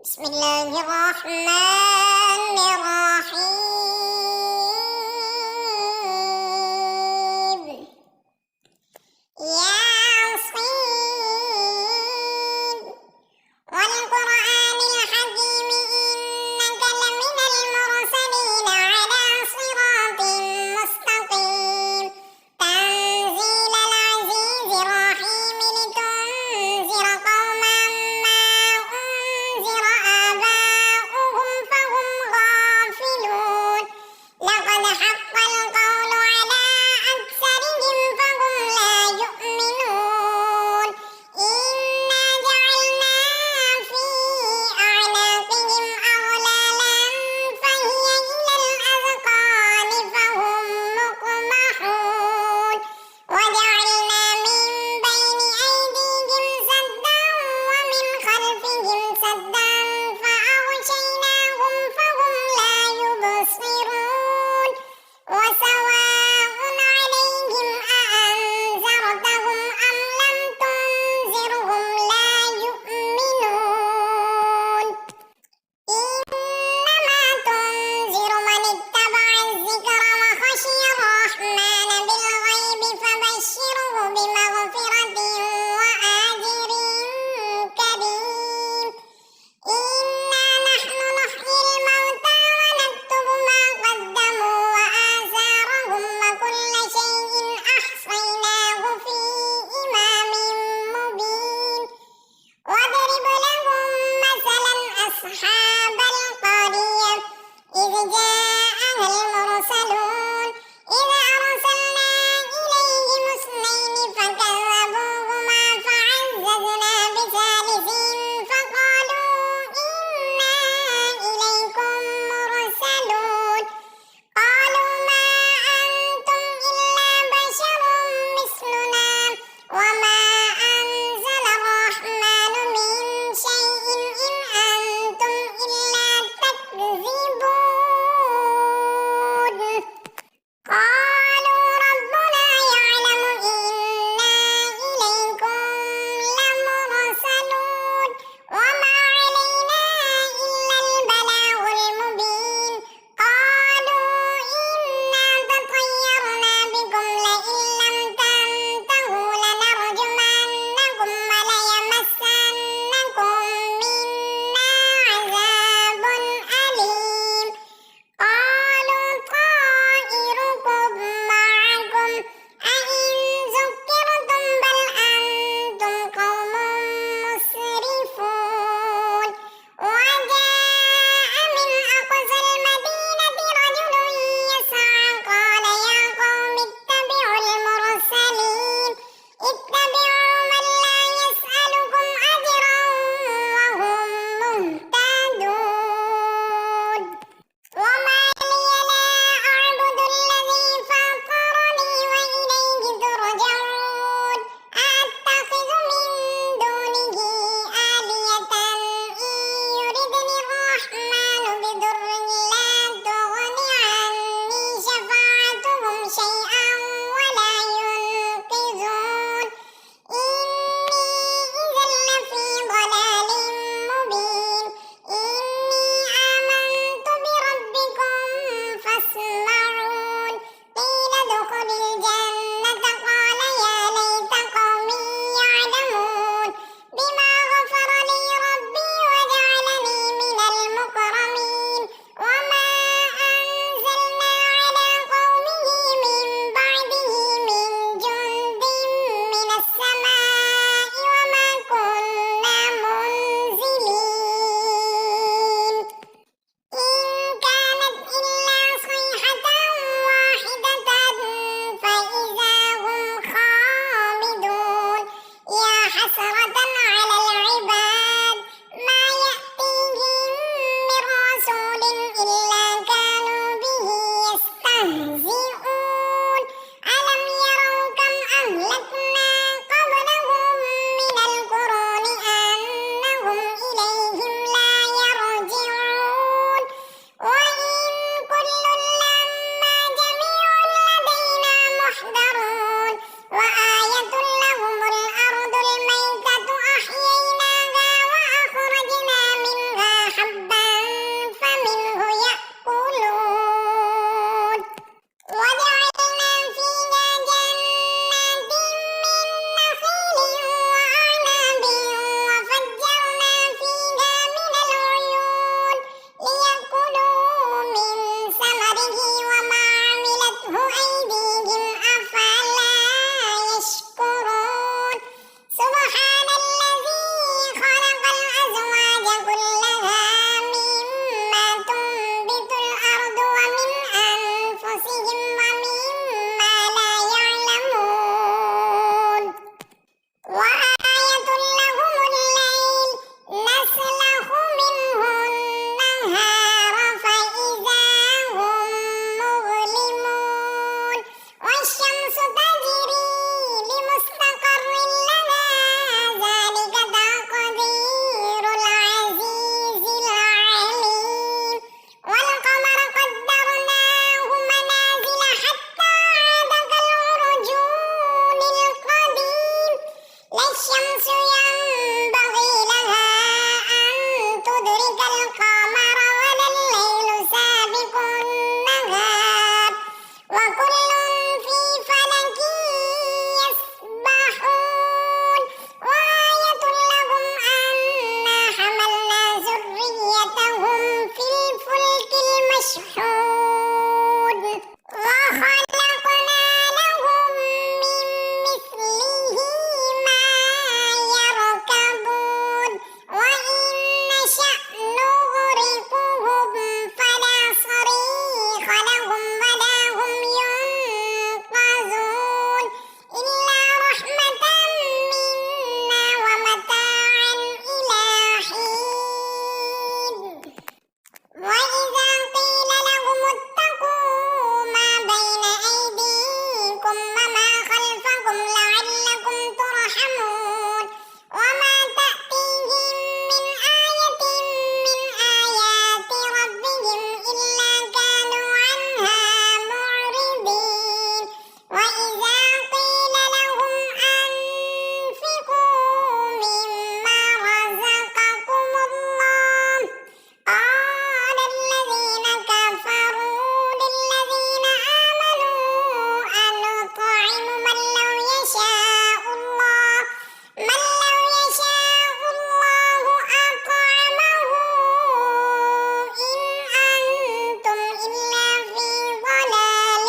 بسم الله الرحمن الرحيم. ياسين والقرآن الحكيم إنك لمن المرسلين على صراط مستقيم تنزيل العزيز الرحيم لتنذر قوما ما أنذر آباؤهم فهم مشحون وخلقنا لهم من مثله ما يركبون وإن نشأ نغرقهم فلا صريخ لهم ولا هم ينقذون إلا رحمة منا ومتاعا إلى حين وإذا قيل لهم اتقوا ما بين أيديكم وما خلفكم لعلكم ترحمون وما تأتيهم من آية من آيات ربهم إلا كانوا عنها معرضين وإذا قيل لهم أنفقوا مما رزقكم الله قال الذين كفروا للذين آمنوا أنطعم من لو يشاء الله أطعمه إن أنتم إلا في ضلال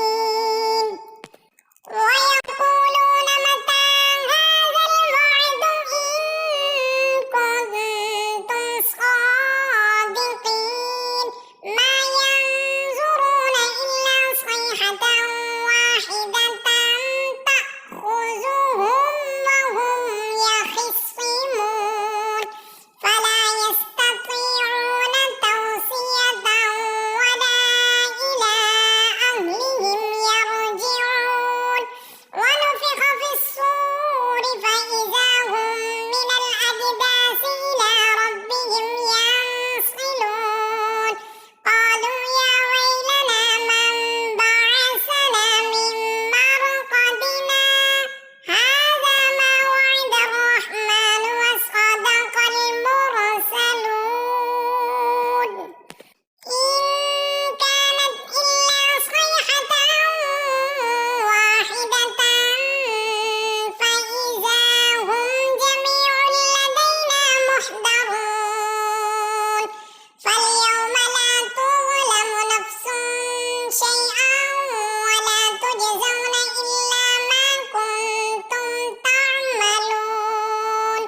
مبين ويقولون متى هذا الوعد إن كنتم صادقين ما ينظرون إلا صيحة واحدة تأخذهم وهم يخصمون فلا يستطيعون توصية ولا إلى أهلهم يرجعون ونفخ في الصور فإذا هم من الأجداث إلى ربهم ينسلون قالوا يا ويلنا من بعثنا من مرقدنا هذا ما وعد الرحمن وصدق المرسلون إن كانت إلا صيحة واحدة فإذا هم جميع لدينا محضرون فاليوم لا تظلم نفس شيئا ولا تجزون إلا ما كنتم تعملون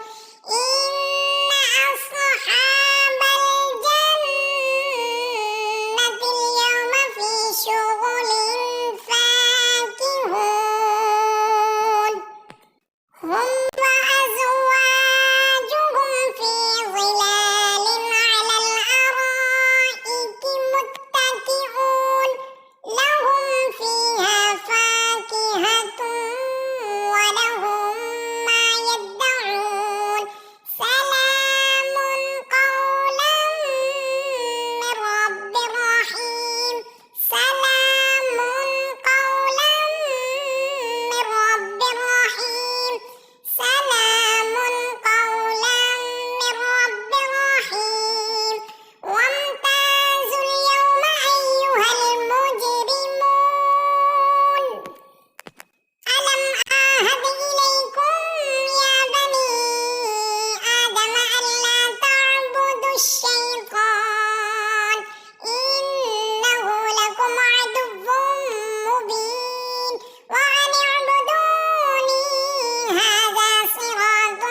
إن أصحاب الجنة اليوم في شغل فاكهون هم وأزواجهم في ظلال على الأرائك متكئون لهم فيها فاكهة ولهم ما يدعون سلام قولا من رب رحيم سلام قولا من رب رحيم سلام قولا من رب رحيم وامتازوا اليوم أيها المجرمون ألم أعهد إليكم يا بني آدم ألا تعبدوا الشيطان إنه لكم عدو مبين وأن اعبدوني هذا صراط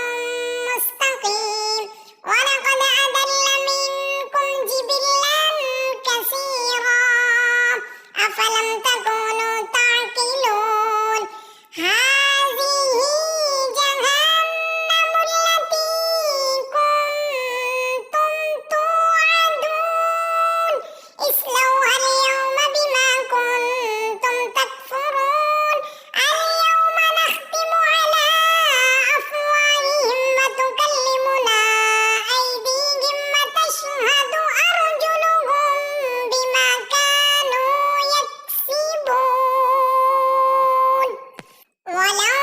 مستقيم ولقد أضل منكم جبلا كثيرا أفلم تكونوا تعقلون هذه جهنم التي كنتم توعدون اصلوها اليوم بما كنتم تكفرون اليوم نختم على أفواههم وتكلمنا أيديهم وتشهد أرجلهم بما كانوا يكسبون ولو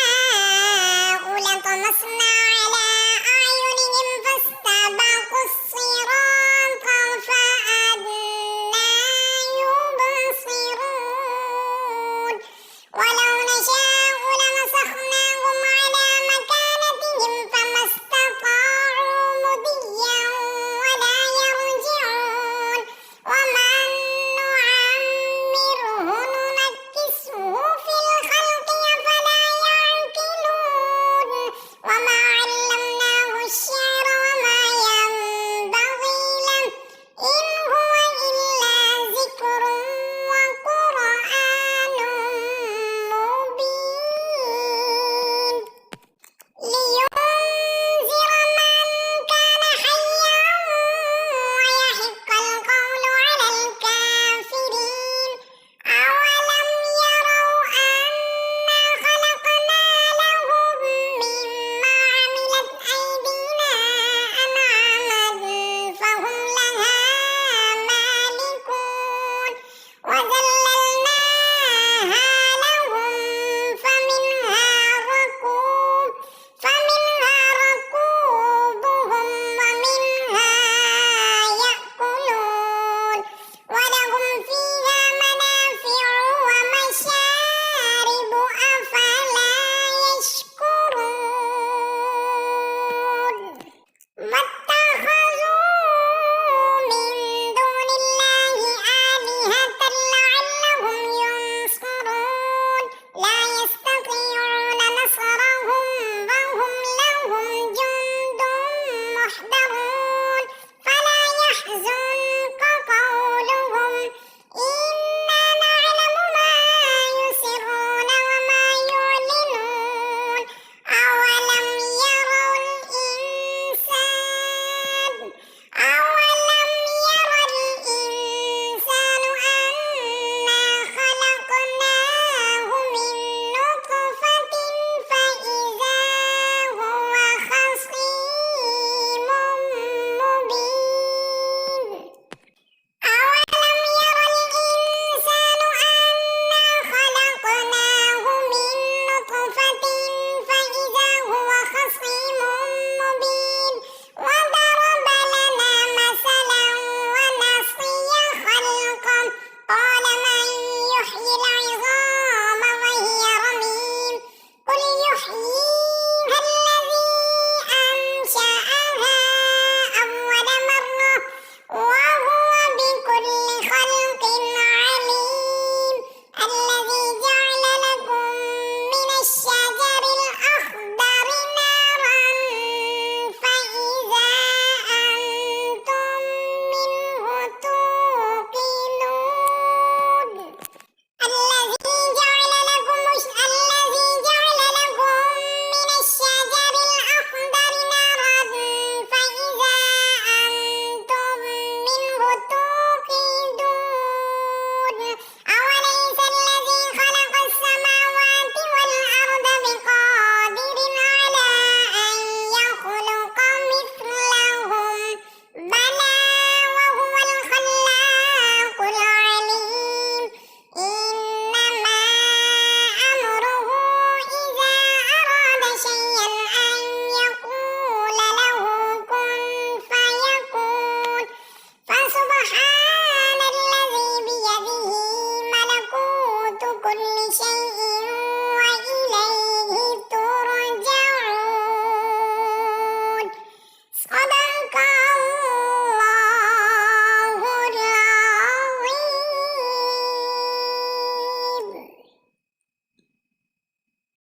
نشاء لطمسنا